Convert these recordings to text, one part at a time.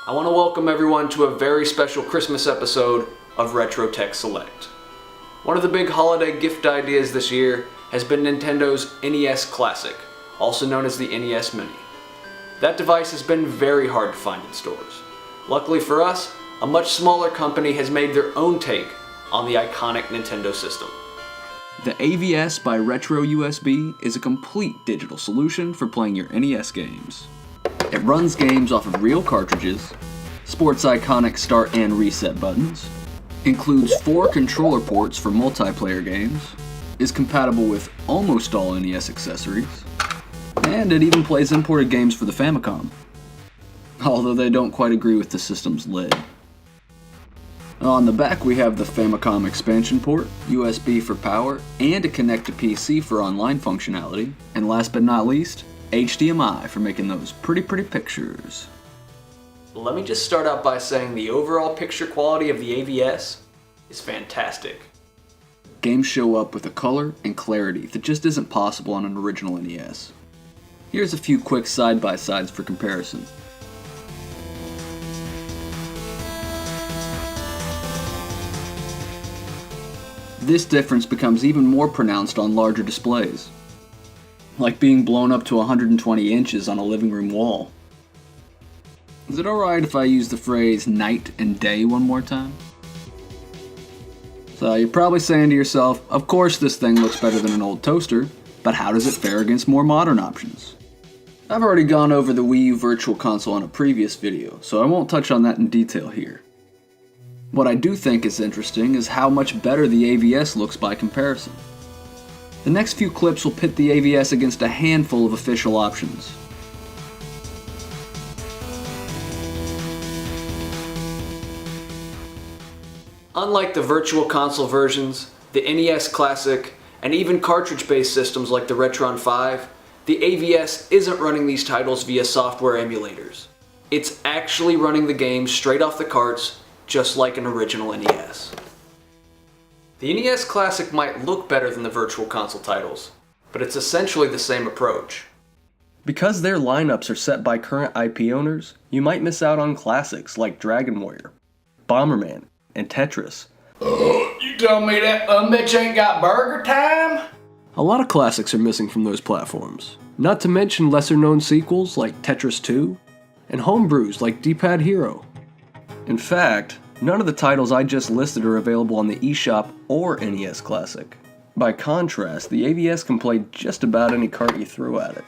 I want to welcome everyone to a very special Christmas episode of Retro Tech Select. One of the big holiday gift ideas this year has been Nintendo's NES Classic, also known as the NES Mini. That device has been very hard to find in stores. Luckily for us, a much smaller company has made their own take on the iconic Nintendo system. The AVS by RetroUSB is a complete digital solution for playing your NES games. It runs games off of real cartridges, sports iconic start and reset buttons, includes 4 controller ports for multiplayer games, is compatible with almost all NES accessories, and it even plays imported games for the Famicom, although they don't quite agree with the system's lid. On the back we have the Famicom expansion port, USB for power, and a connect to PC for online functionality, and last but not least, HDMI for making those pretty pictures. Let me just start out by saying the overall picture quality of the AVS is fantastic. Games show up with a color and clarity that just isn't possible on an original NES. Here's a few quick side-by-sides for comparison. This difference becomes even more pronounced on larger displays, like being blown up to 120 inches on a living room wall. Is it alright if I use the phrase night and day one more time? So you're probably saying to yourself, of course this thing looks better than an old toaster, but how does it fare against more modern options? I've already gone over the Wii U Virtual Console in a previous video, so I won't touch on that in detail here. What I do think is interesting is how much better the AVS looks by comparison. The next few clips will pit the AVS against a handful of official options. Unlike the Virtual Console versions, the NES Classic, and even cartridge-based systems like the Retron 5, the AVS isn't running these titles via software emulators. It's actually running the games straight off the carts, just like an original NES. The NES Classic might look better than the Virtual Console titles, but it's essentially the same approach. Because their lineups are set by current IP owners, you might miss out on classics like Dragon Warrior, Bomberman, and Tetris. You tell me that bitch ain't got burger time? A lot of classics are missing from those platforms, not to mention lesser-known sequels like Tetris 2, and homebrews like D-Pad Hero. In fact, none of the titles I just listed are available on the eShop or NES Classic. By contrast, the AVS can play just about any cart you throw at it.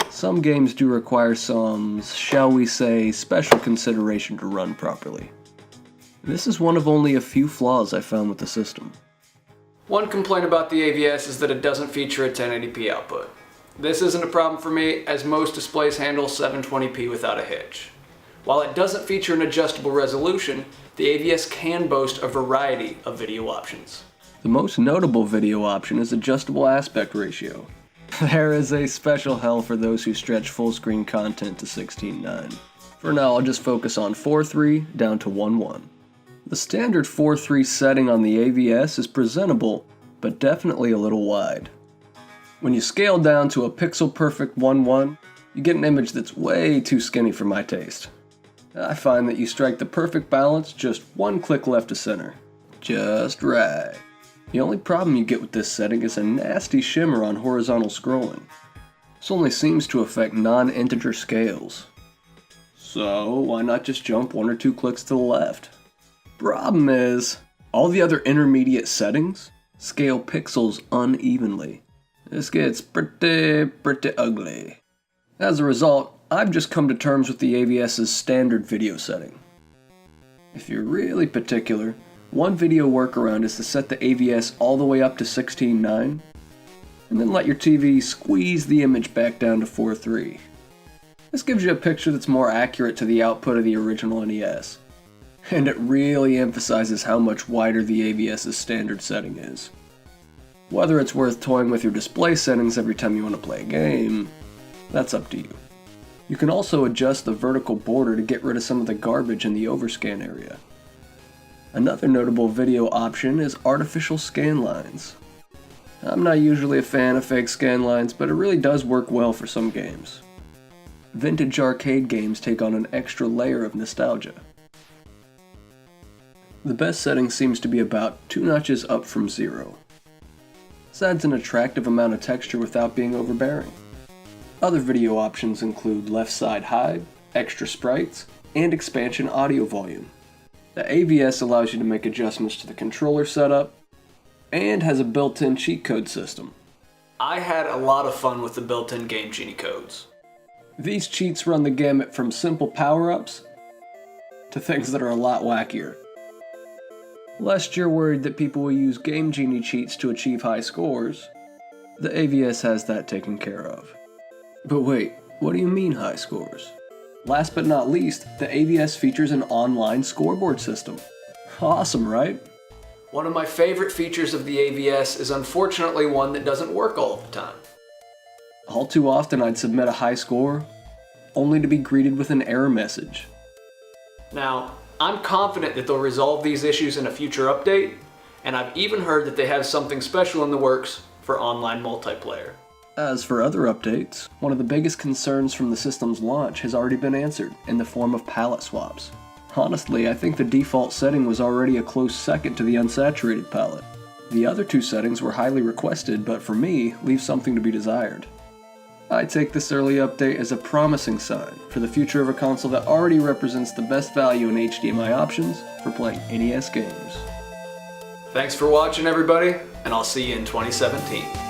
Some games do require some, shall we say, special consideration to run properly. This is one of only a few flaws I found with the system. One complaint about the AVS is that it doesn't feature a 1080p output. This isn't a problem for me, as most displays handle 720p without a hitch. While it doesn't feature an adjustable resolution, the AVS can boast a variety of video options. The most notable video option is adjustable aspect ratio. There is a special hell for those who stretch full screen content to 16:9. For now, I'll just focus on 4:3 down to 1:1. The standard 4:3 setting on the AVS is presentable, but definitely a little wide. When you scale down to a pixel-perfect 1:1, you get an image that's way too skinny for my taste. I find that you strike the perfect balance just one click left to center. Just right. The only problem you get with this setting is a nasty shimmer on horizontal scrolling. This only seems to affect non-integer scales. So why not just jump 1 or 2 clicks to the left? Problem is, all the other intermediate settings scale pixels unevenly. This gets pretty ugly. As a result, I've just come to terms with the AVS's standard video setting. If you're really particular, one video workaround is to set the AVS all the way up to 16:9, and then let your TV squeeze the image back down to 4:3. This gives you a picture that's more accurate to the output of the original NES, and it really emphasizes how much wider the AVS's standard setting is. Whether it's worth toying with your display settings every time you want to play a game, that's up to you. You can also adjust the vertical border to get rid of some of the garbage in the overscan area. Another notable video option is artificial scan lines. I'm not usually a fan of fake scan lines, but it really does work well for some games. vintage arcade games take on an extra layer of nostalgia. The best setting seems to be about 2 notches up from 0. This adds an attractive amount of texture without being overbearing. Other video options include left side hide, extra sprites, and expansion audio volume. The AVS allows you to make adjustments to the controller setup, and has a built-in cheat code system. I had a lot of fun with the built-in Game Genie codes. These cheats run the gamut from simple power-ups to things that are a lot wackier. Lest you're worried that people will use Game Genie cheats to achieve high scores, the AVS has that taken care of. But wait, what do you mean high scores? Last but not least, the AVS features an online scoreboard system. Awesome, right? One of my favorite features of the AVS is unfortunately one that doesn't work all of the time. All too often I'd submit a high score, only to be greeted with an error message. Now, I'm confident that they'll resolve these issues in a future update, and I've even heard that they have something special in the works for online multiplayer. As for other updates, one of the biggest concerns from the system's launch has already been answered in the form of palette swaps. Honestly, I think the default setting was already a close second to the unsaturated palette. The other 2 settings were highly requested, but for me, leave something to be desired. I take this early update as a promising sign for the future of a console that already represents the best value in HDMI options for playing NES games. Thanks for watching, everybody, and I'll see you in 2017.